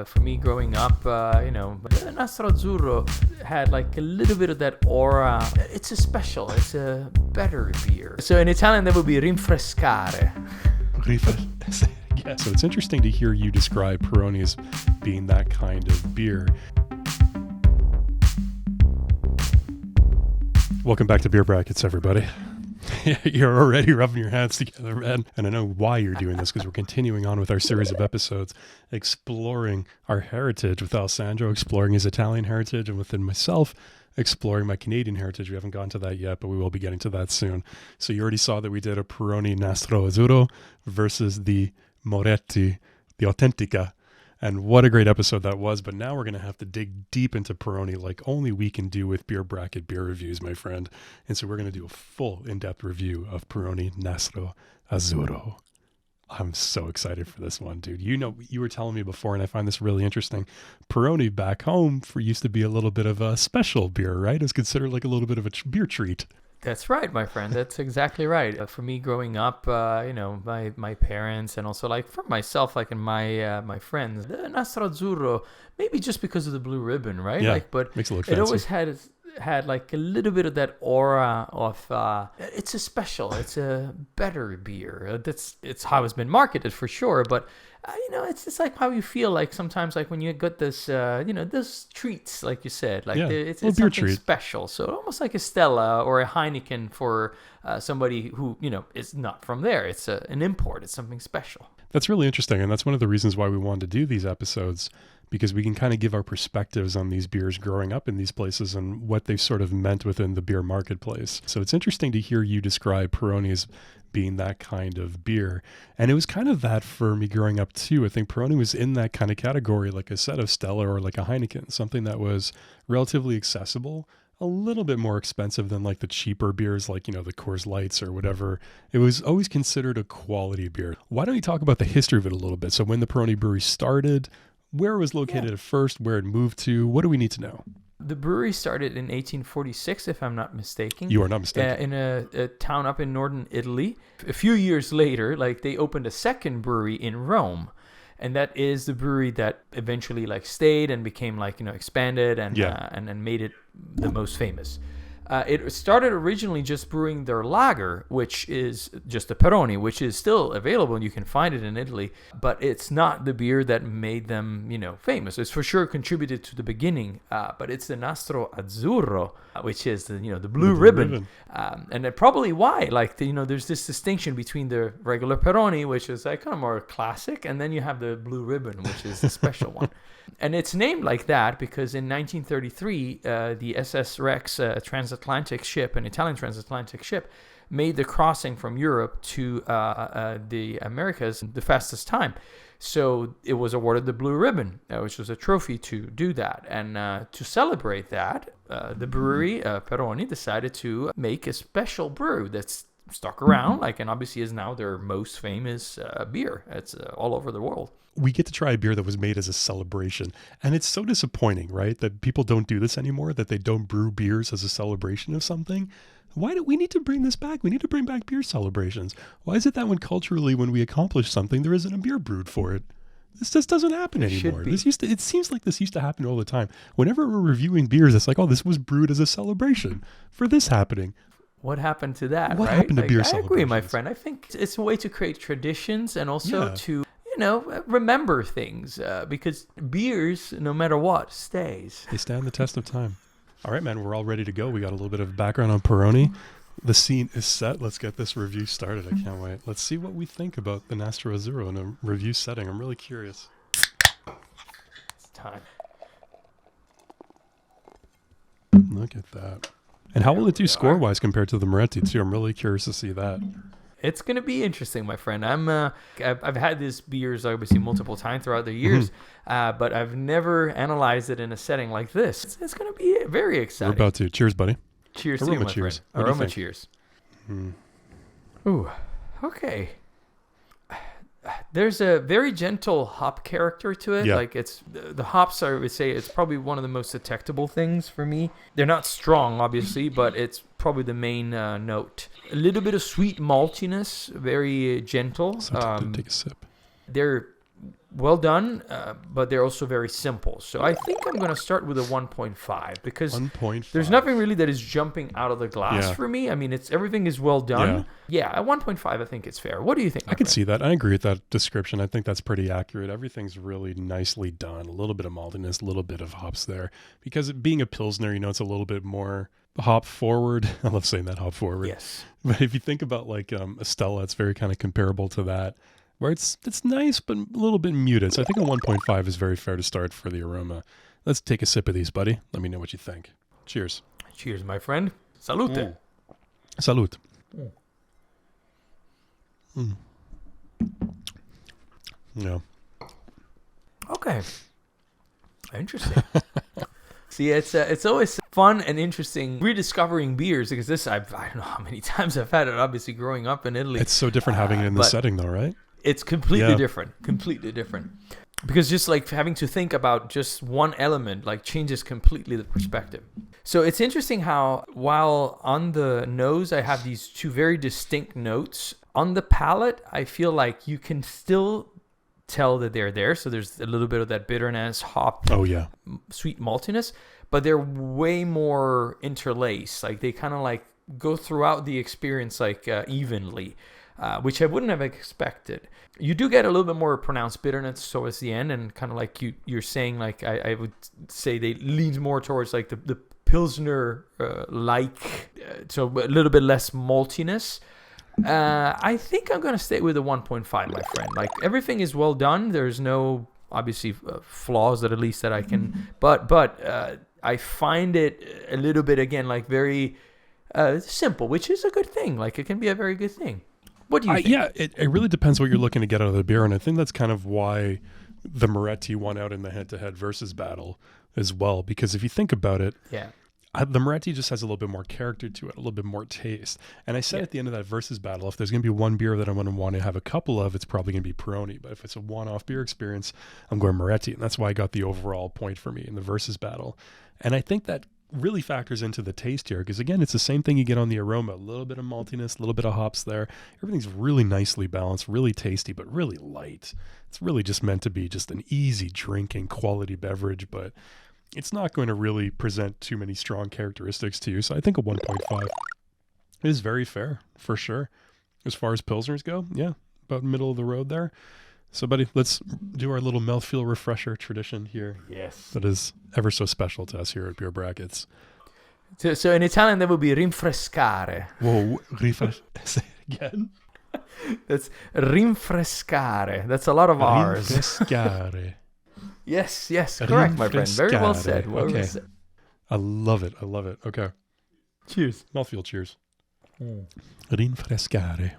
For me growing up, Nastro Azzurro had like a little bit of that aura. It's it's a better beer. So in Italian that would be rinfrescare. Yeah, so it's interesting to hear you describe Peroni as being that kind of beer. Welcome back to Beer Brackets, everybody. You're already rubbing your hands together, man. And I know why you're doing this, because we're continuing on with our series of episodes, exploring our heritage with Alessandro, exploring his Italian heritage, and within myself, exploring my Canadian heritage. We haven't gotten to that yet, but we will be getting to that soon. So you already saw that we did a Peroni Nastro Azzurro versus the Moretti, the Authentica. And what a great episode that was. But now we're going to have to dig deep into Peroni like only we can do with Beer Bracket beer reviews, my friend. And so we're going to do a full in-depth review of Peroni Nastro Azzurro. I'm so excited for this one, dude. You know, you were telling me before, and I find this really interesting. Peroni back home used to be a little bit of a special beer, right? It was considered like a little bit of a beer treat. That's right, my friend. That's exactly right. For me growing up, my parents and also like for myself, like in my friends, the Nastro Azzurro, maybe just because of the blue ribbon, right? Yeah, but makes it look it fancy. always had like a little bit of that aura of it's a better beer. It's how it's been marketed for sure, but it's just like how you feel like sometimes like when you get this those treats, like you said, like it's something treat. special. So almost like a Stella or a Heineken for somebody who is not from there. It's an import. It's something special. That's really interesting, and that's one of the reasons why we wanted to do these episodes, because we can kind of give our perspectives on these beers growing up in these places and what they've sort of meant within the beer marketplace. So it's interesting to hear you describe Peroni as being that kind of beer. And it was kind of that for me growing up too. I think Peroni was in that kind of category, like I said, of Stella or like a Heineken, something that was relatively accessible, a little bit more expensive than like the cheaper beers like, the Coors Lights or whatever. It was always considered a quality beer. Why don't you talk about the history of it a little bit? So when the Peroni brewery started, where it was located at first, where it moved to, what do we need to know? The brewery started in 1846, if I'm not mistaken. You are not mistaken. In a town up in northern Italy. A few years later, like they opened a second brewery in Rome. And that is the brewery that eventually like stayed and became like, expanded and made it the most famous. It started originally just brewing their lager, which is just a Peroni, which is still available and you can find it in Italy, but it's not the beer that made them, famous. It's for sure contributed to the beginning, but it's the Nastro Azzurro, which is the blue ribbon. And probably why, like, there's this distinction between the regular Peroni, which is like kind of more classic, and then you have the blue ribbon, which is the special one. And it's named like that because in 1933, the SS Rex transatlantic ship, an Italian transatlantic ship, made the crossing from Europe to the Americas in the fastest time. So it was awarded the blue ribbon, which was a trophy to do that. And to celebrate that, the brewery, Peroni, decided to make a special brew that's stuck around, and obviously is now their most famous beer. It's all over the world. We get to try a beer that was made as a celebration. And it's so disappointing, right? That people don't do this anymore, that they don't brew beers as a celebration of something. Why do we need to bring this back? We need to bring back beer celebrations. Why is it that when culturally, when we accomplish something, there isn't a beer brewed for it? This just doesn't happen anymore. It seems like this used to happen all the time. Whenever we're reviewing beers, it's like, oh, this was brewed as a celebration for this happening. What happened to that? What happened to beer celebrations? I agree, my friend. I think it's a way to create traditions and also to remember things because beers, no matter what, stays. They stand the test of time. All right, man, we're all ready to go. We got a little bit of background on Peroni. The scene is set. Let's get this review started. I can't wait. Let's see what we think about the Nastro Azzurro in a review setting. I'm really curious. It's time. Look at that. And how will it do score-wise compared to the Moretti, too? I'm really curious to see that. It's going to be interesting, my friend. I've had these beers obviously multiple times throughout the years, but I've never analyzed it in a setting like this. It's going to be very exciting. We're about to. Cheers, buddy. Cheers Aroma to you, my cheers. friend. Aroma cheers. Ooh, okay. There's a very gentle hop character to it. Yeah. Like it's the hops, I would say it's probably one of the most detectable things for me. They're not strong, obviously, but it's probably the main note. A little bit of sweet maltiness, very gentle. So take a sip. They're well done, but they're also very simple. So I think I'm going to start with a 1.5 because 1.5. there's nothing really that is jumping out of the glass for me. I mean, everything is well done. Yeah, at 1.5, I think it's fair. What do you think? I can see that. I agree with that description. I think that's pretty accurate. Everything's really nicely done. A little bit of maltiness, a little bit of hops there. Because being a Pilsner, it's a little bit more hop forward. I love saying that, hop forward. Yes. But if you think about like a Stella, it's very kind of comparable to that, where it's nice, but a little bit muted. So I think a 1.5 is very fair to start for the Aroma. Let's take a sip of these, buddy. Let me know what you think. Cheers. Cheers, my friend. Salute. Salute. Yeah. Okay. Interesting. See, it's always fun and interesting rediscovering beers because I don't know how many times I've had it, obviously growing up in Italy. It's so different having it in the setting though, right? It's completely different. Because just like having to think about just one element like changes completely the perspective. So it's interesting how while on the nose I have these two very distinct notes, on the palate I feel like you can still tell that they're there. So there's a little bit of that bitterness, hop, sweet maltiness, but they're way more interlaced. Like they kind of like go throughout the experience like evenly, which I wouldn't have expected. You do get a little bit more pronounced bitterness towards the end, and kind of like you're saying, like I would say they lean more towards like the Pilsner so a little bit less maltiness. I think I'm gonna stay with a 1.5, my friend. Like everything is well done. There's no obviously flaws that at least that I can, but I find it a little bit again like very simple, which is a good thing. Like it can be a very good thing. What do you think? Yeah, it really depends what you're looking to get out of the beer, and I think that's kind of why the Moretti won out in the head-to-head versus battle as well. Because if you think about it, the Moretti just has a little bit more character to it, a little bit more taste. And I said at the end of that versus battle, if there's going to be one beer that I'm going to want to have a couple of, it's probably going to be Peroni. But if it's a one-off beer experience, I'm going Moretti. And that's why I got the overall point for me in the versus battle. And I think that really factors into the taste here. Because again, it's the same thing you get on the Aroma. A little bit of maltiness, a little bit of hops there. Everything's really nicely balanced, really tasty, but really light. It's really just meant to be just an easy drinking quality beverage, but it's not going to really present too many strong characteristics to you. So I think a 1.5 is very fair, for sure. As far as Pilsners go, about middle of the road there. So, buddy, let's do our little mouthfeel refresher tradition here. Yes. That is ever so special to us here at Beer Brackets. So in Italian, that would be rinfrescare. Whoa, say it again. That's rinfrescare. That's a lot of R's. Rinfrescare. Yes, correct, my friend. Very well said. Well said. I love it. Okay. Cheers. Mouthfeel cheers. Rinfrescare.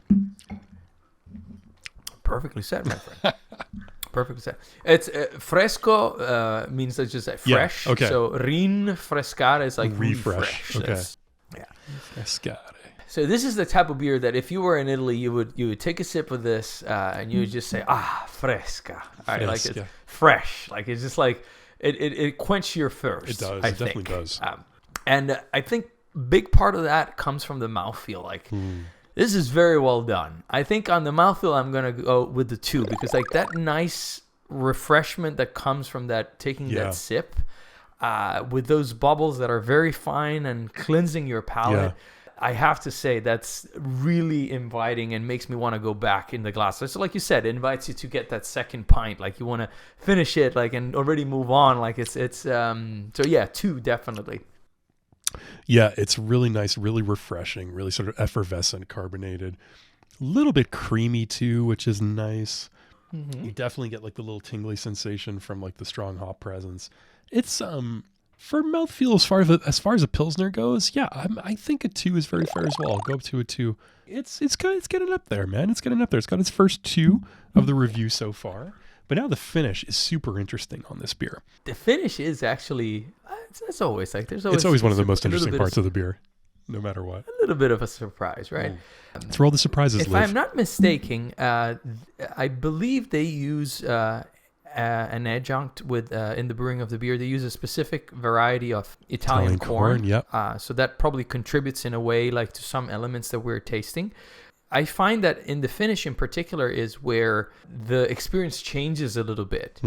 Perfectly said, my friend. Perfectly said. It's fresco means it's just like fresh. Yeah, okay. So rinfrescare is like refresh. Okay. Frescare. So this is the type of beer that if you were in Italy, you would take a sip of this and you would just say, fresca. Right? Like it's fresh. Like it's just like it quenches your thirst. It does. It definitely does. And I think big part of that comes from the mouthfeel. Like this is very well done. I think on the mouthfeel, I'm gonna go with the 2 because like that nice refreshment that comes from that taking that sip with those bubbles that are very fine and cleansing your palate. Yeah. I have to say that's really inviting and makes me want to go back in the glass. So like you said, it invites you to get that second pint. Like you want to finish it like and already move on. Like it's so yeah, 2 definitely. Yeah, it's really nice, really refreshing, really sort of effervescent, carbonated. A little bit creamy too, which is nice. Mm-hmm. You definitely get like the little tingly sensation from like the strong hop presence. It's for mouthfeel, as far as a Pilsner goes, I think a 2 is very fair as well. I'll go up to a 2. It's getting up there, man. It's getting up there. It's got its first 2 of the review so far. But now the finish is super interesting on this beer. The finish is actually, it's always like, it's always one of the most interesting parts of the bear, no matter what. A little bit of a surprise, right? That's where all the surprises live. If I'm not mistaken, I believe they use an adjunct with in the brewing of the beer. They use a specific variety of Italian corn. Yep. So that probably contributes in a way like to some elements that we're tasting. I find that in the finish in particular is where the experience changes a little bit,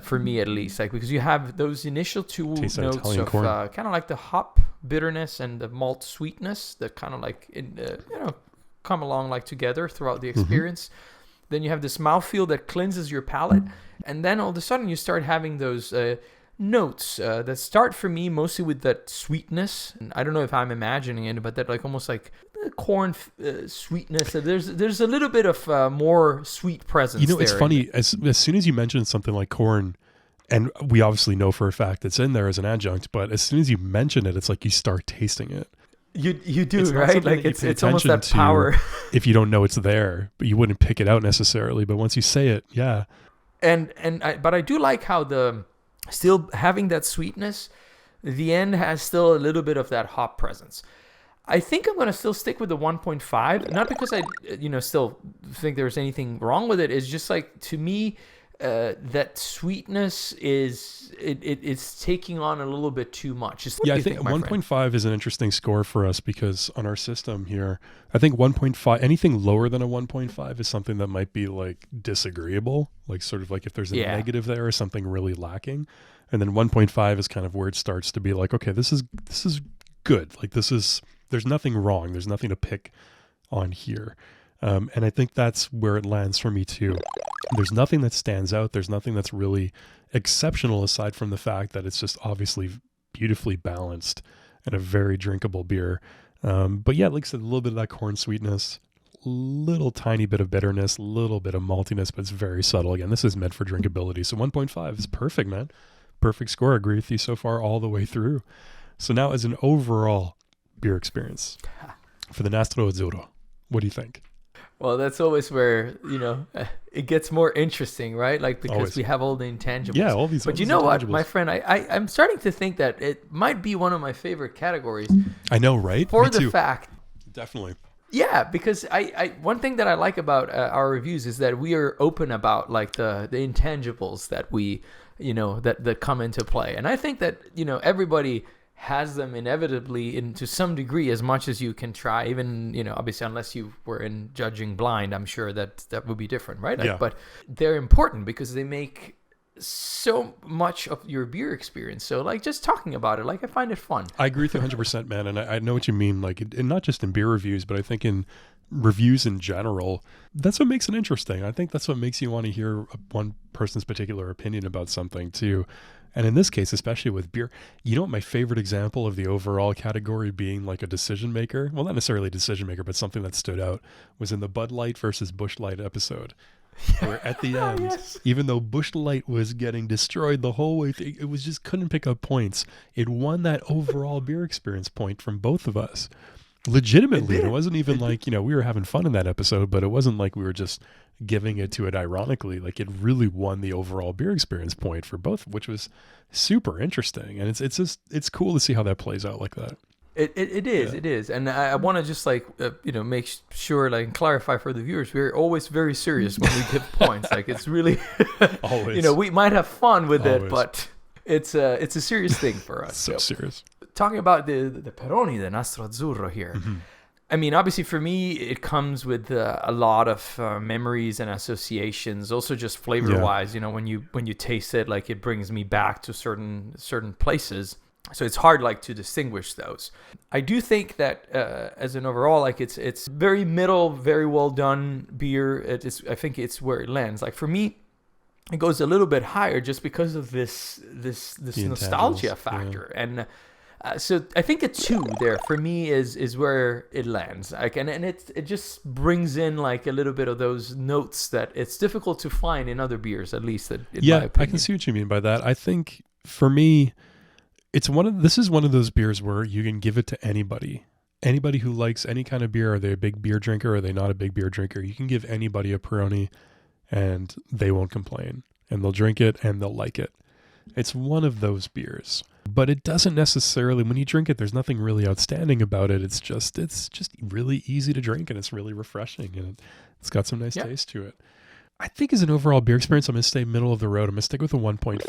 for me at least. Like, because you have those initial two Tastes like notes Italian of corn. kind of like the hop bitterness and the malt sweetness that kind of like, come along like together throughout the experience. Then you have this mouthfeel that cleanses your palate. And then all of a sudden you start having those notes that start for me mostly with that sweetness. And I don't know if I'm imagining it, but that like almost like corn sweetness. There's a little bit of more sweet presence. It's funny. As soon as you mention something like corn, and we obviously know for a fact it's in there as an adjunct, but as soon as you mention it, it's like you start tasting it. You do, right? Like it's almost that power. If you don't know it's there, but you wouldn't pick it out necessarily. But once you say it, yeah. But I do like how still having that sweetness, the end has still a little bit of that hop presence. I think I'm going to still stick with the 1.5, not because I, still think there's anything wrong with it. It's just like, to me, that sweetness it's taking on a little bit too much. I think 1.5 is an interesting score for us because on our system here, I think 1.5, anything lower than a 1.5 is something that might be like disagreeable, like sort of like if there's a negative there or something really lacking. And then 1.5 is kind of where it starts to be like, okay, this is good. Like there's nothing wrong. There's nothing to pick on here. And I think that's where it lands for me too. There's nothing that stands out. There's nothing that's really exceptional aside from the fact that it's just obviously beautifully balanced and a very drinkable beer. But yeah, like I said, a little bit of that corn sweetness, little tiny bit of bitterness, little bit of maltiness, but it's very subtle. Again, this is meant for drinkability. So 1.5 is perfect, man. Perfect score. I agree with you so far all the way through. So now as an overall beer experience for the Nastro Azzurro, what do you think? Well, that's always where, it gets more interesting, right? Like, because always. We have all the intangibles. Yeah, all these. But you know what, my friend, I'm starting to think that it might be one of my favorite categories. I know, right? For Me the too. fact. Definitely. Yeah, because I one thing that I like about our reviews is that we are open about like the intangibles that we, that come into play. And I think that, everybody has them inevitably to some degree as much as you can try, even, obviously unless you were in judging blind, I'm sure that would be different, right? Yeah. But they're important because they make so much of your beer experience. So like just talking about it, like I find it fun. I agree with you 100%, man. And I know what you mean, like, and not just in beer reviews, but I think in reviews in general, that's what makes it interesting. I think that's what makes you want to hear one person's particular opinion about something too. And in this case, especially with beer, you know what my favorite example of the overall category being like a decision maker, well, not necessarily a decision maker, but something that stood out, was in the Bud Light versus Busch Light episode. Where at the end, Yes. even though Busch Light was getting destroyed the whole way, it was just couldn't pick up points. It won that overall beer experience point from both of us. Legitimately, it wasn't even like, we were having fun in that episode, but it wasn't like we were just giving it to it ironically. Like it really won the overall beer experience point for both, which was super interesting. And it's cool to see how that plays out like that. It is. And I want to just like, make sure, like, clarify for the viewers, we're always very serious when we give points. Like it's really, Always. We might have fun with Always. it, but it's a serious thing for us. So serious. Talking about the Peroni, the Nastro Azzurro here. Mm-hmm. I mean, obviously for me, it comes with a lot of memories and associations. Also, just flavor-wise, when you taste it, like it brings me back to certain places. So it's hard, like, to distinguish those. I do think that as an overall, like it's very middle, very well done beer. I think it's where it lands. Like for me, it goes a little bit higher just because of this nostalgia factor and. So I think a 2 there for me is where it lands. Like, and it just brings in like a little bit of those notes that it's difficult to find in other beers, at least in my opinion. I can see what you mean by that. I think for me, this is one of those beers where you can give it to anybody who likes any kind of beer. Are they a big beer drinker? Are they not a big beer drinker? You can give anybody a Peroni and they won't complain, and they'll drink it and they'll like it. It's one of those beers. But it doesn't necessarily, when you drink it, there's nothing really outstanding about it. It's just really easy to drink and it's really refreshing and it's got some nice taste to it. I think as an overall beer experience, I'm going to stay middle of the road. I'm going to stick with a 1.5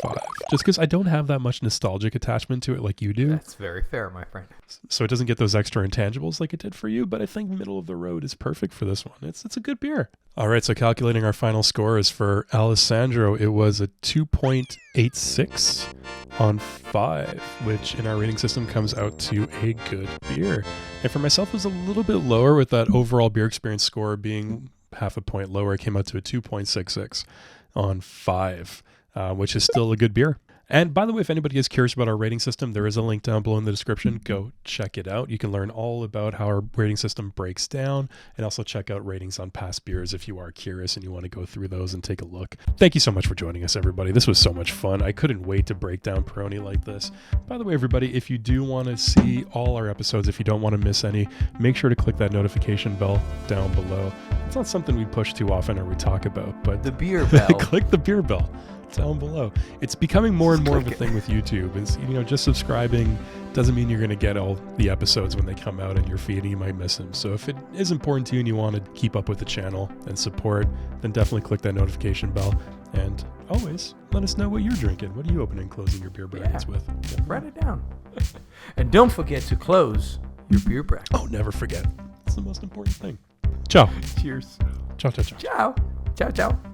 just because I don't have that much nostalgic attachment to it like you do. That's very fair, my friend. So it doesn't get those extra intangibles like it did for you, but I think middle of the road is perfect for this one. It's a good beer. All right, so calculating our final score is for Alessandro. It was a 2.86 on 5, which in our rating system comes out to a good beer. And for myself, it was a little bit lower with that overall beer experience score being half a point lower. It came out to a 2.66 on 5, which is still a good beer. And by the way, if anybody is curious about our rating system, there is a link down below in the description. Go check it out. You can learn all about how our rating system breaks down and also check out ratings on past beers if you are curious and you want to go through those and take a look. Thank you so much for joining us, everybody. This was so much fun. I couldn't wait to break down Peroni like this. By the way, everybody, if you do want to see all our episodes, if you don't want to miss any, make sure to click that notification bell down below. It's not something we push too often or we talk about, but The beer bell. click the beer bell down below. It's becoming more and more of a thing with YouTube. It's, just subscribing doesn't mean you're going to get all the episodes when they come out in your feed and you might miss them. So if it is important to you and you want to keep up with the channel and support, then definitely click that notification bell. And always let us know what you're drinking. What are you opening and closing your beer brackets with? Write it down. And don't forget to close your beer bracket. Oh, never forget. It's the most important thing. Ciao. Cheers. Ciao, ciao, ciao. Ciao. Ciao, ciao.